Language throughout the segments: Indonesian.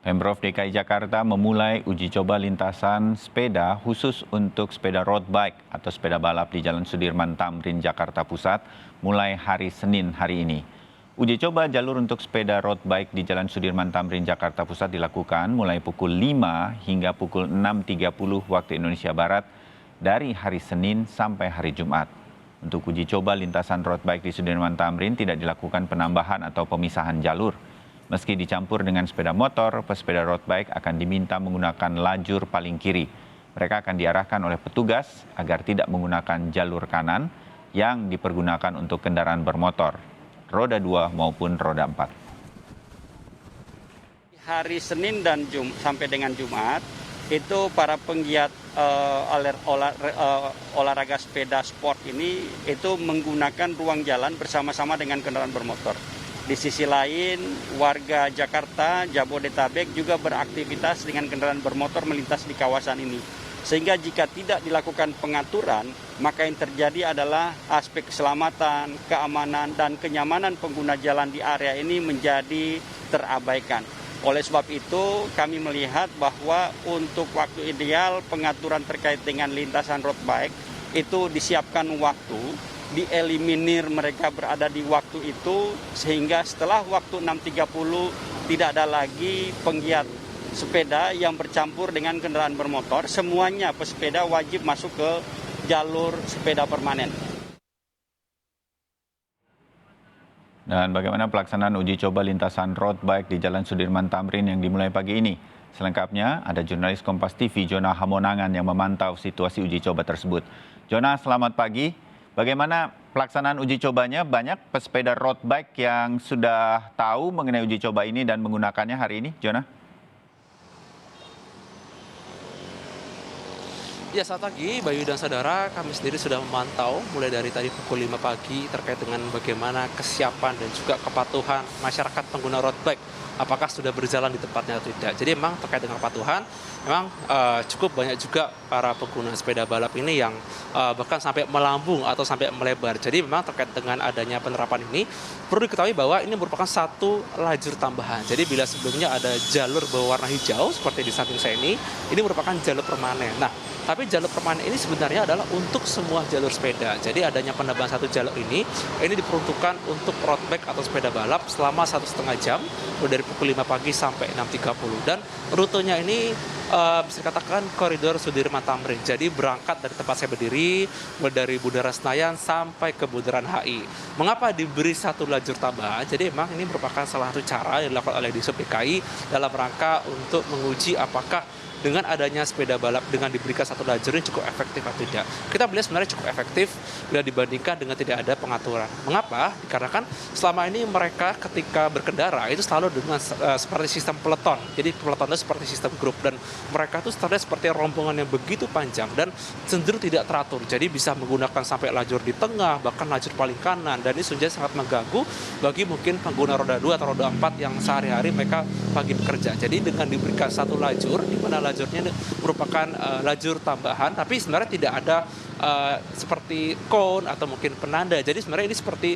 Pemprov DKI Jakarta memulai uji coba lintasan sepeda khusus untuk sepeda road bike atau sepeda balap di Jalan Sudirman Tamrin, Jakarta Pusat mulai hari Senin hari ini. Uji coba jalur untuk sepeda road bike di Jalan Sudirman Tamrin, Jakarta Pusat dilakukan mulai pukul 5 hingga pukul 6.30 waktu Indonesia Barat dari hari Senin sampai hari Jumat. Untuk uji coba lintasan road bike di Sudirman Tamrin tidak dilakukan penambahan atau pemisahan jalur. Meski dicampur dengan sepeda motor, pesepeda road bike akan diminta menggunakan lajur paling kiri. Mereka akan diarahkan oleh petugas agar tidak menggunakan jalur kanan yang dipergunakan untuk kendaraan bermotor, roda 2 maupun roda 4. Hari Senin dan sampai dengan Jumat, itu para penggiat olahraga sepeda sport ini itu menggunakan ruang jalan bersama-sama dengan kendaraan bermotor. Di sisi lain, warga Jakarta, Jabodetabek juga beraktivitas dengan kendaraan bermotor melintas di kawasan ini. Sehingga jika tidak dilakukan pengaturan, maka yang terjadi adalah aspek keselamatan, keamanan, dan kenyamanan pengguna jalan di area ini menjadi terabaikan. Oleh sebab itu, kami melihat bahwa untuk waktu ideal pengaturan terkait dengan lintasan road bike itu disiapkan waktu, dieliminir mereka berada di waktu itu, sehingga setelah waktu 6.30 tidak ada lagi penggiat sepeda yang bercampur dengan kendaraan bermotor. Semuanya pesepeda wajib masuk ke jalur sepeda permanen. Dan bagaimana pelaksanaan uji coba lintasan road bike di Jalan Sudirman Tamrin yang dimulai pagi ini? Selengkapnya ada jurnalis Kompas TV Jona Hamonangan yang memantau situasi uji coba tersebut. Jona, selamat pagi. Bagaimana pelaksanaan uji cobanya? Banyak pesepeda road bike yang sudah tahu mengenai uji coba ini dan menggunakannya hari ini, Jona? Ya, selamat pagi Bayu dan saudara, kami sendiri sudah memantau mulai dari tadi pukul 5 pagi terkait dengan bagaimana kesiapan dan juga kepatuhan masyarakat pengguna road bike. Apakah sudah berjalan di tempatnya atau tidak. Jadi memang terkait dengan kepatuhan, memang cukup banyak juga para pengguna sepeda balap ini yang bahkan sampai melambung atau sampai melebar. Jadi memang terkait dengan adanya penerapan ini, perlu diketahui bahwa ini merupakan satu lajur tambahan. Jadi bila sebelumnya ada jalur berwarna hijau seperti di samping saya ini merupakan jalur permanen. Nah, tapi jalur permanen ini sebenarnya adalah untuk semua jalur sepeda. Jadi adanya penambahan satu jalur ini diperuntukkan untuk road bike atau sepeda balap selama 1,5 jam, dari pukul 5 pagi sampai 6.30. Dan rutenya ini bisa dikatakan koridor Sudirman Tamrin. Jadi berangkat dari tempat saya berdiri, mulai dari Bundaran Senayan sampai ke Bundaran HI. Mengapa diberi satu lajur tambahan? Jadi memang ini merupakan salah satu cara yang dilakukan oleh Disub DKI dalam rangka untuk menguji apakah dengan adanya sepeda balap dengan diberikan satu lajur ini cukup efektif atau tidak. Kita melihat sebenarnya cukup efektif bila dibandingkan dengan tidak ada pengaturan. Mengapa? Dikarenakan selama ini mereka ketika berkendara itu selalu dengan seperti sistem peleton. Jadi peleton itu seperti sistem grup dan mereka itu terlihat seperti rombongan yang begitu panjang dan cenderung tidak teratur. Jadi bisa menggunakan sampai lajur di tengah, bahkan lajur paling kanan, dan ini sebenarnya sangat mengganggu bagi mungkin pengguna roda 2 atau roda 4 yang sehari-hari mereka pagi bekerja. Jadi dengan diberikan satu lajur, di mana lajurnya merupakan lajur tambahan, tapi sebenarnya tidak ada seperti cone atau mungkin penanda. Jadi sebenarnya ini seperti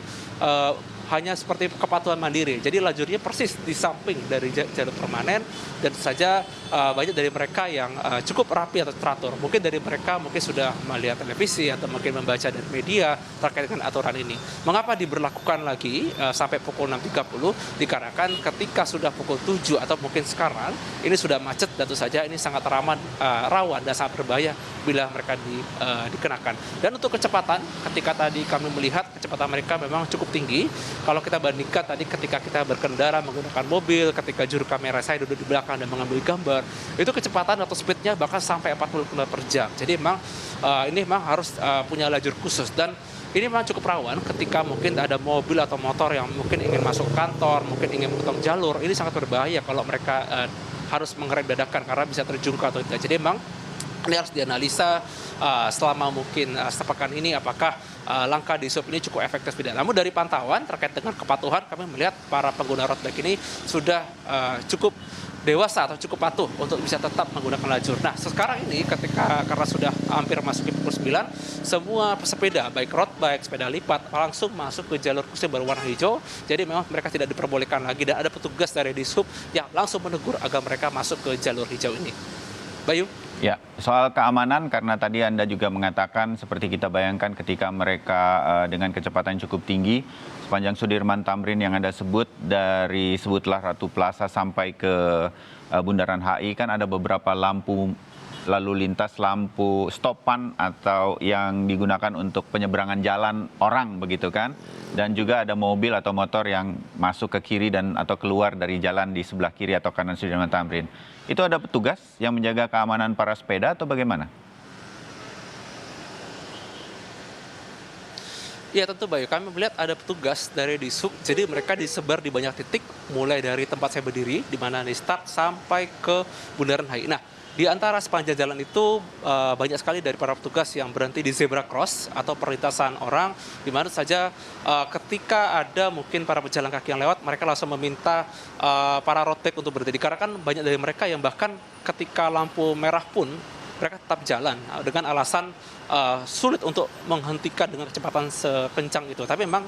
hanya seperti kepatuhan mandiri. Jadi lajurnya persis di samping dari jalur permanen, dan tentu saja banyak dari mereka yang cukup rapi atau teratur. Mungkin dari mereka mungkin sudah melihat televisi atau mungkin membaca dari media terkait dengan aturan ini. Mengapa diberlakukan lagi sampai pukul 6.30? Dikarenakan ketika sudah pukul 7 atau mungkin sekarang ini sudah macet, dan tentu saja ini sangat rawan dan sangat berbahaya bila mereka dikenakan. Dan untuk kecepatan, ketika tadi kami melihat kecepatan mereka memang cukup tinggi. Kalau kita bandingkan tadi ketika kita berkendara menggunakan mobil, ketika juru kamera saya duduk di belakang dan mengambil gambar, itu kecepatan atau speednya bahkan sampai 40 km per jam. Jadi memang ini memang harus punya lajur khusus, dan ini memang cukup rawan ketika mungkin ada mobil atau motor yang mungkin ingin masuk kantor, mungkin ingin memotong jalur. Ini sangat berbahaya kalau mereka harus mengerem dadakan karena bisa terjungkal atau tidak. Jadi memang ini harus dianalisa selama mungkin sepekan ini apakah langkah di sub ini cukup efektif tidak. Namun dari pantauan terkait dengan kepatuhan, kami melihat para pengguna road bike ini sudah cukup dewasa atau cukup patuh untuk bisa tetap menggunakan lajur. Nah, sekarang ini karena sudah hampir masuk ke pukul 9, semua pesepeda, baik road bike, sepeda lipat, langsung masuk ke jalur khusus yang berwarna hijau. Jadi memang mereka tidak diperbolehkan lagi dan ada petugas dari Dishub yang langsung menegur agar mereka masuk ke jalur hijau ini. Bayu? Ya, soal keamanan karena tadi Anda juga mengatakan seperti kita bayangkan ketika mereka dengan kecepatan cukup tinggi sepanjang Sudirman Tamrin yang Anda sebut dari sebutlah Ratu Plaza sampai ke Bundaran HI kan ada beberapa lampu lalu lintas, lampu stopan atau yang digunakan untuk penyeberangan jalan orang begitu kan, dan juga ada mobil atau motor yang masuk ke kiri dan atau keluar dari jalan di sebelah kiri atau kanan Sudirman Tamrin. Itu ada petugas yang menjaga keamanan para sepeda atau bagaimana? Ya tentu Bayu, kami melihat ada petugas dari Dishub, jadi mereka disebar di banyak titik, mulai dari tempat saya berdiri, di mana di start sampai ke Bundaran HI. Nah, di antara sepanjang jalan itu banyak sekali dari para petugas yang berhenti di zebra cross atau perlintasan orang, di mana saja ketika ada mungkin para pejalan kaki yang lewat, mereka langsung meminta para road bike untuk berhenti. Karena kan banyak dari mereka yang bahkan ketika lampu merah pun mereka tetap jalan dengan alasan sulit untuk menghentikan dengan kecepatan sekencang itu. Tapi memang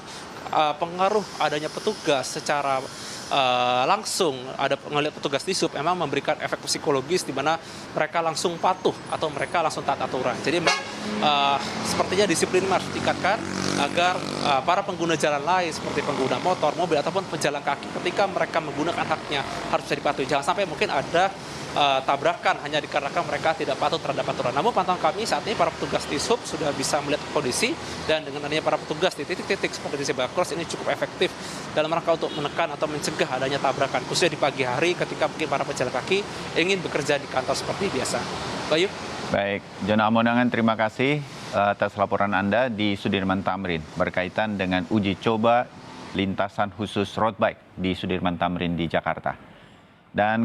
pengaruh adanya petugas secara langsung, ada melihat petugas Dishub memang memberikan efek psikologis di mana mereka langsung patuh atau mereka langsung taat aturan. Jadi memang sepertinya disiplin harus ditingkatkan agar para pengguna jalan lain seperti pengguna motor, mobil ataupun pejalan kaki ketika mereka menggunakan haknya harus bisa dipatuhi. Jangan sampai mungkin ada tabrakan hanya dikarenakan mereka tidak patuh terhadap aturan. Namun pantauan kami saat ini para petugas Dishub sudah bisa melihat kondisi dan dengan adanya para petugas di titik-titik seperti di zebra cross ini cukup efektif dalam rangka untuk menekan atau mencegah adanya tabrakan khususnya di pagi hari ketika mungkin para pejalan kaki ingin bekerja di kantor seperti biasa. Bayu. Baik, Jona Amonangan terima kasih atas laporan Anda di Sudirman Tamrin berkaitan dengan uji coba lintasan khusus road bike di Sudirman Tamrin di Jakarta. Dan